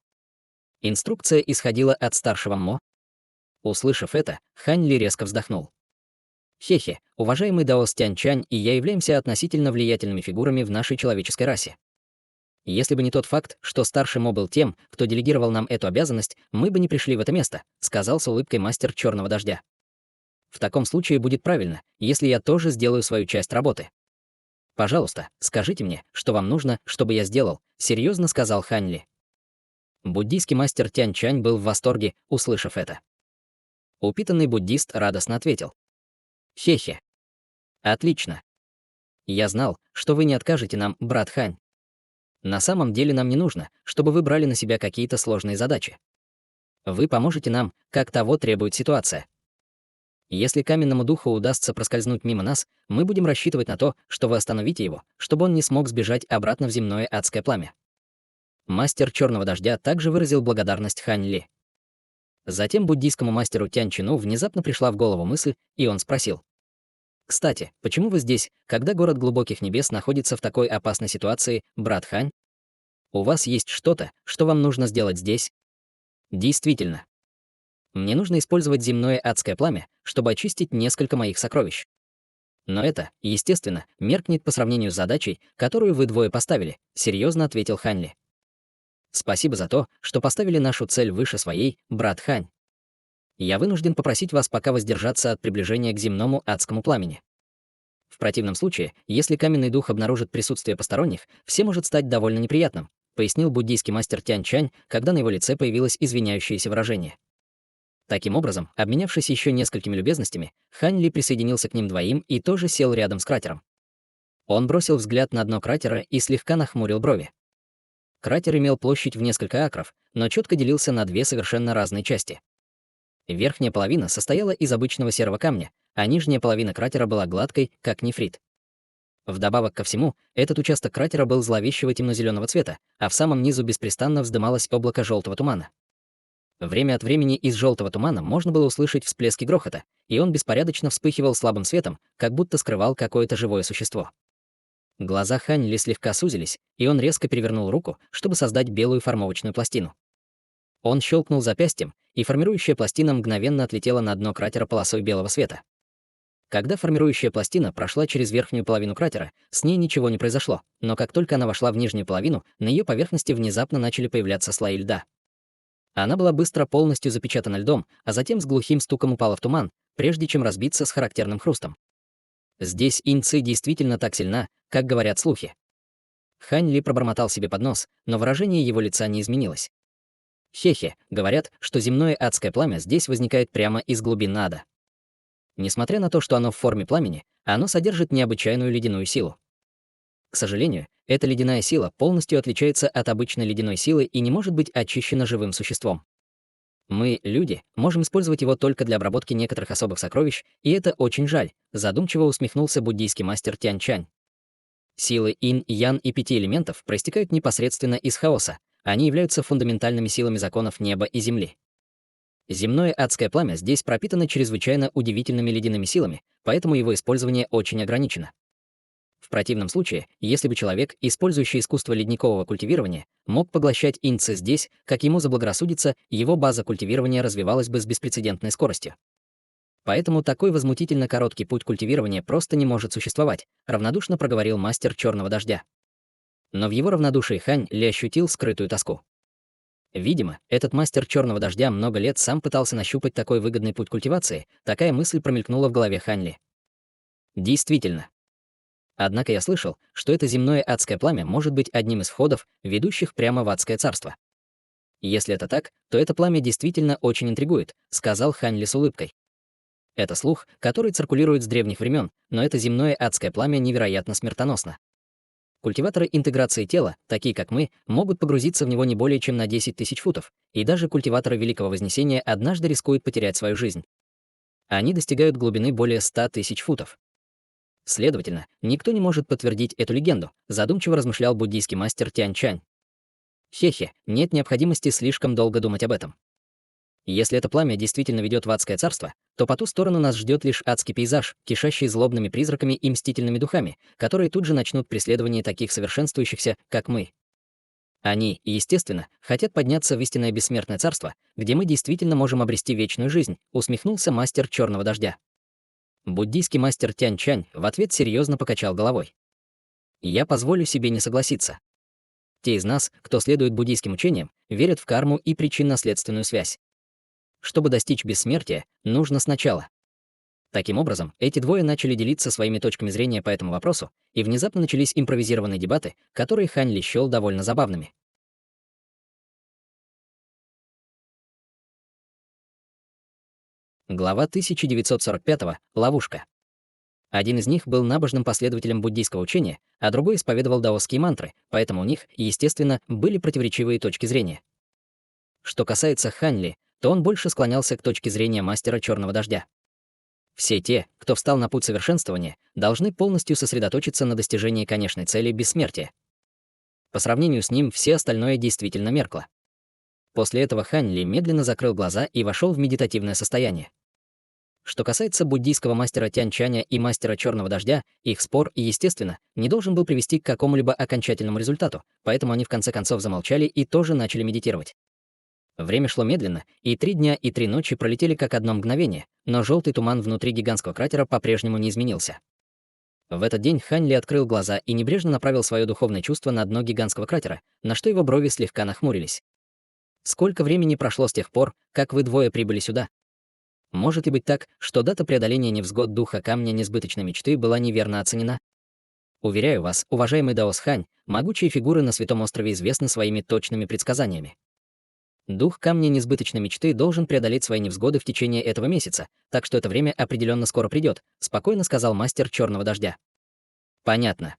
Инструкция исходила от старшего Мо. Услышав это, Хань Ли резко вздохнул. Хе-хе, уважаемый Даос Тянь Чань и я являемся относительно влиятельными фигурами в нашей человеческой расе. Если бы не тот факт, что старший Мо был тем, кто делегировал нам эту обязанность, мы бы не пришли в это место, сказал с улыбкой мастер Черного Дождя. В таком случае будет правильно, если я тоже сделаю свою часть работы. Пожалуйста, скажите мне, что вам нужно, чтобы я сделал, серьезно сказал Хань Ли. Буддийский мастер Тянь Чань был в восторге, услышав это. Упитанный буддист радостно ответил. Хе-хе. Отлично. Я знал, что вы не откажете нам, брат Хань. На самом деле нам не нужно, чтобы вы брали на себя какие-то сложные задачи. Вы поможете нам, как того требует ситуация. Если каменному духу удастся проскользнуть мимо нас, мы будем рассчитывать на то, что вы остановите его, чтобы он не смог сбежать обратно в земное адское пламя. Мастер Черного Дождя также выразил благодарность Хань Ли. Затем буддийскому мастеру Тянь Чину внезапно пришла в голову мысль, и он спросил. «Кстати, почему вы здесь, когда город глубоких небес находится в такой опасной ситуации, брат Хань? У вас есть что-то, что вам нужно сделать здесь?» «Действительно. Мне нужно использовать земное адское пламя, чтобы очистить несколько моих сокровищ. Но это, естественно, меркнет по сравнению с задачей, которую вы двое поставили», — серьезно ответил Хань Ли. «Спасибо за то, что поставили нашу цель выше своей, брат Хань», Я вынужден попросить вас пока воздержаться от приближения к земному адскому пламени. В противном случае, если каменный дух обнаружит присутствие посторонних, все может стать довольно неприятным, пояснил буддийский мастер Тянь Чань, когда на его лице появилось извиняющееся выражение. Таким образом, обменявшись еще несколькими любезностями, Хань Ли присоединился к ним двоим и тоже сел рядом с кратером. Он бросил взгляд на дно кратера и слегка нахмурил брови. Кратер имел площадь в несколько акров, но четко делился на две совершенно разные части. Верхняя половина состояла из обычного серого камня, а нижняя половина кратера была гладкой, как нефрит. Вдобавок ко всему, этот участок кратера был зловещего темно-зеленого цвета, а в самом низу беспрестанно вздымалось облако желтого тумана. Время от времени из желтого тумана можно было услышать всплески грохота, и он беспорядочно вспыхивал слабым светом, как будто скрывал какое-то живое существо. Глаза Хань Ли слегка сузились, и он резко перевернул руку, чтобы создать белую формовочную пластину. Он щелкнул запястьем, и формирующая пластина мгновенно отлетела на дно кратера полосой белого света. Когда формирующая пластина прошла через верхнюю половину кратера, с ней ничего не произошло, но как только она вошла в нижнюю половину, на ее поверхности внезапно начали появляться слои льда. Она была быстро полностью запечатана льдом, а затем с глухим стуком упала в туман, прежде чем разбиться с характерным хрустом. Здесь инь-ци действительно так сильна, как говорят слухи. Хань Ли пробормотал себе под нос, но выражение его лица не изменилось. Хе-хе, говорят, что земное адское пламя здесь возникает прямо из глубин ада. Несмотря на то, что оно в форме пламени, оно содержит необычайную ледяную силу. К сожалению, эта ледяная сила полностью отличается от обычной ледяной силы и не может быть очищена живым существом. Мы, люди, можем использовать его только для обработки некоторых особых сокровищ, и это очень жаль, задумчиво усмехнулся буддийский мастер Тянь Чань. Силы инь, ян и 5 элементов проистекают непосредственно из хаоса, они являются фундаментальными силами законов неба и земли. Земное адское пламя здесь пропитано чрезвычайно удивительными ледяными силами, поэтому его использование очень ограничено. В противном случае, если бы человек, использующий искусство ледникового культивирования, мог поглощать инь-ци здесь, как ему заблагорассудится, его база культивирования развивалась бы с беспрецедентной скоростью. Поэтому такой возмутительно короткий путь культивирования просто не может существовать, равнодушно проговорил мастер черного дождя. Но в его равнодушии Хань Ли ощутил скрытую тоску. Видимо, этот мастер черного дождя много лет сам пытался нащупать такой выгодный путь культивации, такая мысль промелькнула в голове Хань Ли. Действительно. Однако я слышал, что это земное адское пламя может быть одним из входов, ведущих прямо в адское царство. Если это так, то это пламя действительно очень интригует, сказал Хань Ли с улыбкой. Это слух, который циркулирует с древних времен, но это земное адское пламя невероятно смертоносно. Культиваторы интеграции тела, такие как мы, могут погрузиться в него не более чем на 10 тысяч футов, и даже культиваторы Великого Вознесения однажды рискуют потерять свою жизнь. Они достигают глубины более 100 тысяч футов. Следовательно, никто не может подтвердить эту легенду, задумчиво размышлял буддийский мастер Тянь Чань. Хе-хе, нет необходимости слишком долго думать об этом. Если это пламя действительно ведет в адское царство, то по ту сторону нас ждет лишь адский пейзаж, кишащий злобными призраками и мстительными духами, которые тут же начнут преследование таких совершенствующихся, как мы. Они, естественно, хотят подняться в истинное бессмертное царство, где мы действительно можем обрести вечную жизнь, усмехнулся мастер черного дождя. Буддийский мастер Тянь Чань в ответ серьезно покачал головой. Я позволю себе не согласиться. Те из нас, кто следует буддийским учениям, верят в карму и причинно-следственную связь. Чтобы достичь бессмертия, нужно сначала. Таким образом, эти двое начали делиться своими точками зрения по этому вопросу, и внезапно начались импровизированные дебаты, которые Хань Ли счёл довольно забавными. Глава 1945. Ловушка. Один из них был набожным последователем буддийского учения, а другой исповедовал даосские мантры, поэтому у них, естественно, были противоречивые точки зрения. Что касается Хань Ли, то он больше склонялся к точке зрения мастера черного дождя. Все те, кто встал на путь совершенствования, должны полностью сосредоточиться на достижении конечной цели бессмертия. По сравнению с ним все остальное действительно меркло. После этого Хань Ли медленно закрыл глаза и вошел в медитативное состояние. Что касается буддийского мастера Тянь Чаня и мастера черного дождя, их спор, естественно, не должен был привести к какому-либо окончательному результату, поэтому они в конце концов замолчали и тоже начали медитировать. Время шло медленно, и 3 дня и 3 ночи пролетели как одно мгновение, но желтый туман внутри гигантского кратера по-прежнему не изменился. В этот день Хань Ли открыл глаза и небрежно направил свое духовное чувство на дно гигантского кратера, на что его брови слегка нахмурились. «Сколько времени прошло с тех пор, как вы двое прибыли сюда?» Может ли быть так, что дата преодоления невзгод духа камня несбыточной мечты была неверно оценена? Уверяю вас, уважаемый Даос Хань, могучие фигуры на Святом острове известны своими точными предсказаниями. Дух камня несбыточной мечты должен преодолеть свои невзгоды в течение этого месяца, так что это время определенно скоро придет, спокойно сказал мастер черного дождя. Понятно.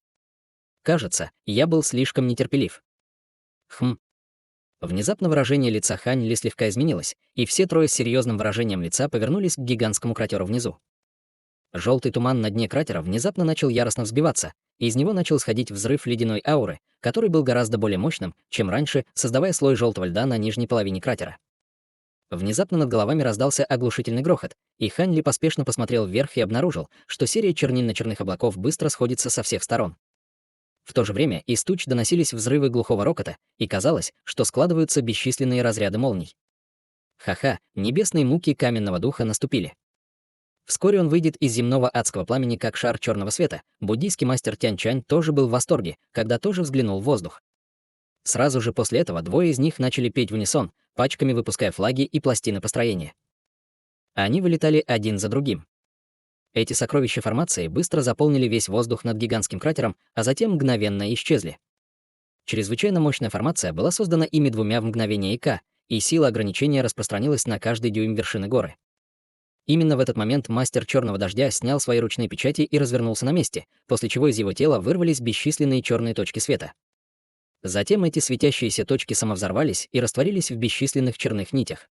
Кажется, я был слишком нетерпелив. Хм. Внезапно выражение лица Хань Ли слегка изменилось, и все трое с серьезным выражением лица повернулись к гигантскому кратеру внизу. Желтый туман на дне кратера внезапно начал яростно взбиваться, и из него начал сходить взрыв ледяной ауры, который был гораздо более мощным, чем раньше, создавая слой желтого льда на нижней половине кратера. Внезапно над головами раздался оглушительный грохот, и Хань Ли поспешно посмотрел вверх и обнаружил, что серия чернильно-черных облаков быстро сходится со всех сторон. В то же время из туч доносились взрывы глухого рокота, и казалось, что складываются бесчисленные разряды молний. Ха-ха, небесные муки каменного духа наступили. Вскоре он выйдет из земного адского пламени как шар черного света. Буддийский мастер Тянь Чань тоже был в восторге, когда тоже взглянул в воздух. Сразу же после этого двое из них начали петь в унисон, пачками выпуская флаги и пластины построения. Они вылетали один за другим. Эти сокровища формации быстро заполнили весь воздух над гигантским кратером, а затем мгновенно исчезли. Чрезвычайно мощная формация была создана ими двумя в мгновение ика, и сила ограничения распространилась на каждый дюйм вершины горы. Именно в этот момент мастер черного дождя снял свои ручные печати и развернулся на месте, после чего из его тела вырвались бесчисленные черные точки света. Затем эти светящиеся точки самовзорвались и растворились в бесчисленных черных нитях.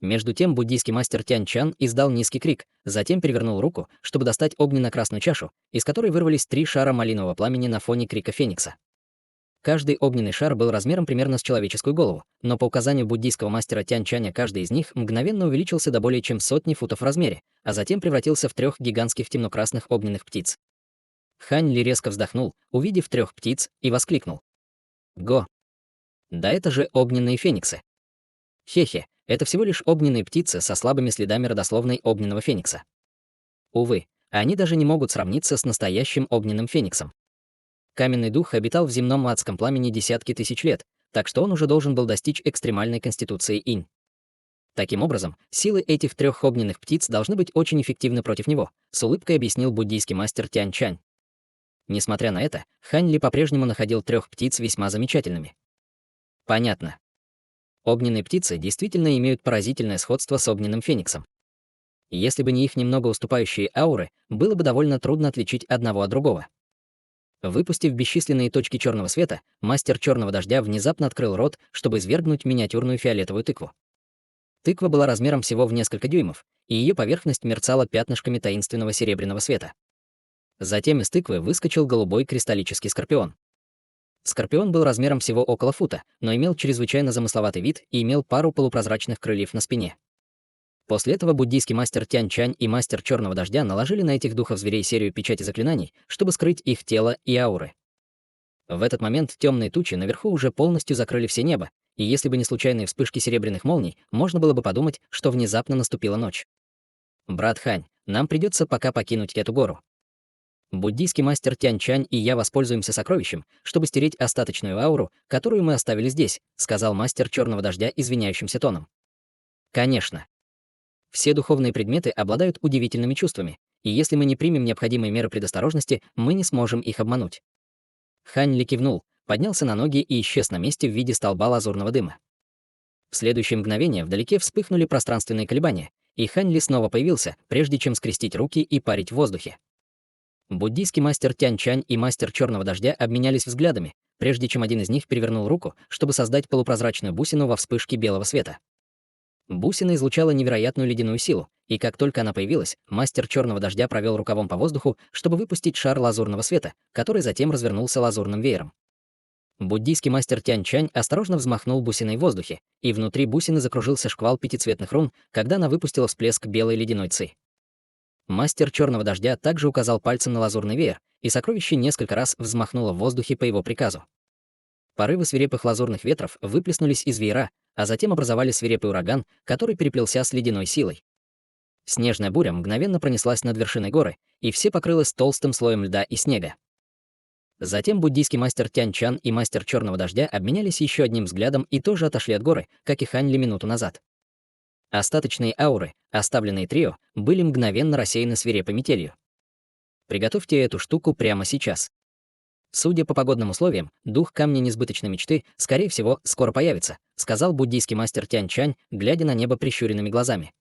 Между тем буддийский мастер Тянь Чан издал низкий крик, затем перевернул руку, чтобы достать огненно-красную чашу, из которой вырвались 3 шара малинового пламени на фоне крика феникса. Каждый огненный шар был размером примерно с человеческую голову, но по указанию буддийского мастера Тянь Чаня каждый из них мгновенно увеличился до более чем 100 футов в размере, а затем превратился в 3 гигантских темно-красных огненных птиц. Хань Ли резко вздохнул, увидев 3 птиц, и воскликнул. «Го! Да это же огненные фениксы! Хе-хе, это всего лишь огненные птицы со слабыми следами родословной огненного феникса. Увы, они даже не могут сравниться с настоящим огненным фениксом. Каменный дух обитал в земном адском пламени десятки тысяч лет, так что он уже должен был достичь экстремальной конституции инь. Таким образом, силы этих 3 огненных птиц должны быть очень эффективны против него, с улыбкой объяснил буддийский мастер Тянь Чань. Несмотря на это, Хань Ли по-прежнему находил 3 птиц весьма замечательными. Понятно. Огненные птицы действительно имеют поразительное сходство с огненным фениксом. Если бы не их немного уступающие ауры, было бы довольно трудно отличить одного от другого. Выпустив бесчисленные точки черного света, мастер черного дождя внезапно открыл рот, чтобы извергнуть миниатюрную фиолетовую тыкву. Тыква была размером всего в несколько дюймов, и ее поверхность мерцала пятнышками таинственного серебряного света. Затем из тыквы выскочил голубой кристаллический скорпион. Скорпион был размером всего около фута, но имел чрезвычайно замысловатый вид и имел пару полупрозрачных крыльев на спине. После этого буддийский мастер Тянь Чань и мастер черного дождя наложили на этих духов зверей серию печати заклинаний, чтобы скрыть их тело и ауры. В этот момент темные тучи наверху уже полностью закрыли все небо, и если бы не случайные вспышки серебряных молний, можно было бы подумать, что внезапно наступила ночь. «Брат Хань, нам придется пока покинуть эту гору. Буддийский мастер Тянь Чань и я воспользуемся сокровищем, чтобы стереть остаточную ауру, которую мы оставили здесь», сказал мастер черного дождя извиняющимся тоном. «Конечно. Все духовные предметы обладают удивительными чувствами, и если мы не примем необходимые меры предосторожности, мы не сможем их обмануть». Хань Ли кивнул, поднялся на ноги и исчез на месте в виде столба лазурного дыма. В следующее мгновение вдалеке вспыхнули пространственные колебания, и Хань Ли снова появился, прежде чем скрестить руки и парить в воздухе. Буддийский мастер Тянь Чань и мастер черного дождя обменялись взглядами, прежде чем один из них перевернул руку, чтобы создать полупрозрачную бусину во вспышке белого света. Бусина излучала невероятную ледяную силу, и как только она появилась, мастер черного дождя провел рукавом по воздуху, чтобы выпустить шар лазурного света, который затем развернулся лазурным веером. Буддийский мастер Тянь Чань осторожно взмахнул бусиной в воздухе, и внутри бусины закружился шквал пятицветных рун, когда она выпустила всплеск белой ледяной ци. Мастер черного дождя также указал пальцем на лазурный веер, и сокровище несколько раз взмахнуло в воздухе по его приказу. Порывы свирепых лазурных ветров выплеснулись из веера, а затем образовали свирепый ураган, который переплелся с ледяной силой. Снежная буря мгновенно пронеслась над вершиной горы, и все покрылось толстым слоем льда и снега. Затем буддийский мастер Тянь Чан и мастер черного дождя обменялись еще одним взглядом и тоже отошли от горы, как и Хань Ли минуту назад. Остаточные ауры, оставленные трио, были мгновенно рассеяны свирепой метелью. Приготовьте эту штуку прямо сейчас. Судя по погодным условиям, дух камня несбыточной мечты, скорее всего, скоро появится, сказал буддийский мастер Тянь-Чань, глядя на небо прищуренными глазами.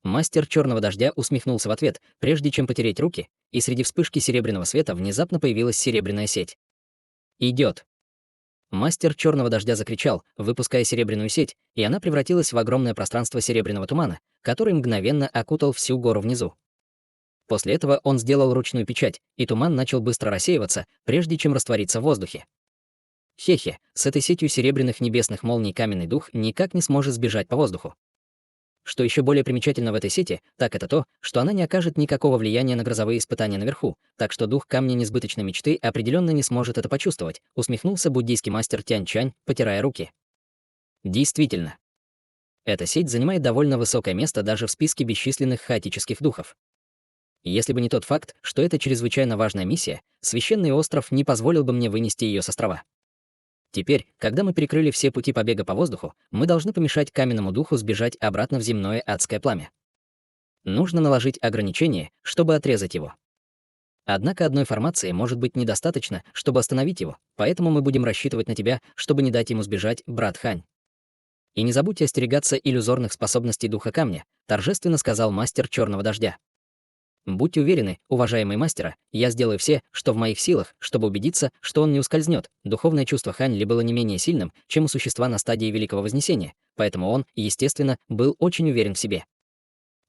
Мастер черного дождя усмехнулся в ответ, прежде чем потереть руки, и среди вспышки серебряного света внезапно появилась серебряная сеть. Идет. Мастер черного дождя закричал, выпуская серебряную сеть, и она превратилась в огромное пространство серебряного тумана, который мгновенно окутал всю гору внизу. После этого он сделал ручную печать, и туман начал быстро рассеиваться, прежде чем раствориться в воздухе. Хе-хе, с этой сетью серебряных небесных молний каменный дух никак не сможет сбежать по воздуху. Что еще более примечательно в этой сети, так это то, что она не окажет никакого влияния на грозовые испытания наверху, так что дух камня несбыточной мечты определенно не сможет это почувствовать, усмехнулся буддийский мастер Тянь-Чань, потирая руки. Действительно. Эта сеть занимает довольно высокое место даже в списке бесчисленных хаотических духов. Если бы не тот факт, что это чрезвычайно важная миссия, священный остров не позволил бы мне вынести ее с острова. Теперь, когда мы перекрыли все пути побега по воздуху, мы должны помешать каменному духу сбежать обратно в земное адское пламя. Нужно наложить ограничение, чтобы отрезать его. Однако одной формации может быть недостаточно, чтобы остановить его, поэтому мы будем рассчитывать на тебя, чтобы не дать ему сбежать, брат Хань. И не забудьте остерегаться иллюзорных способностей духа камня, торжественно сказал мастер черного дождя. Будьте уверены, уважаемый мастера, я сделаю все, что в моих силах, чтобы убедиться, что он не ускользнет. Духовное чувство Ханьли было не менее сильным, чем у существа на стадии Великого Вознесения, поэтому он, естественно, был очень уверен в себе.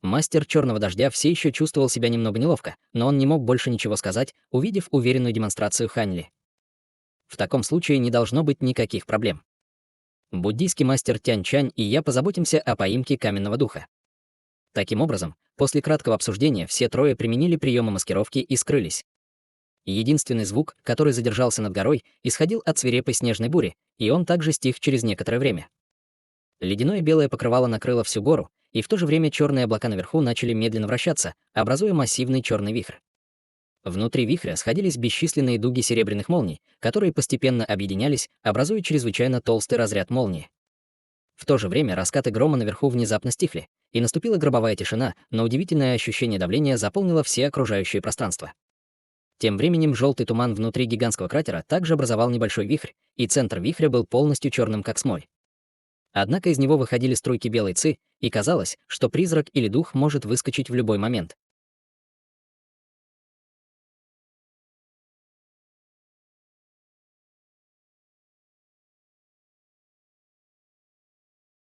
Мастер черного дождя все еще чувствовал себя немного неловко, но он не мог больше ничего сказать, увидев уверенную демонстрацию Ханьли. В таком случае не должно быть никаких проблем. Буддийский мастер Тянь-Чань и я позаботимся о поимке каменного духа. Таким образом, после краткого обсуждения все трое применили приемы маскировки и скрылись. Единственный звук, который задержался над горой, исходил от свирепой снежной бури, и он также стих через некоторое время. Ледяное белое покрывало накрыло всю гору, и в то же время черные облака наверху начали медленно вращаться, образуя массивный черный вихрь. Внутри вихря сходились бесчисленные дуги серебряных молний, которые постепенно объединялись, образуя чрезвычайно толстый разряд молнии. В то же время раскаты грома наверху внезапно стихли, и наступила гробовая тишина, но удивительное ощущение давления заполнило все окружающее пространство. Тем временем желтый туман внутри гигантского кратера также образовал небольшой вихрь, и центр вихря был полностью черным, как смоль. Однако из него выходили струйки белой ци, и казалось, что призрак или дух может выскочить в любой момент.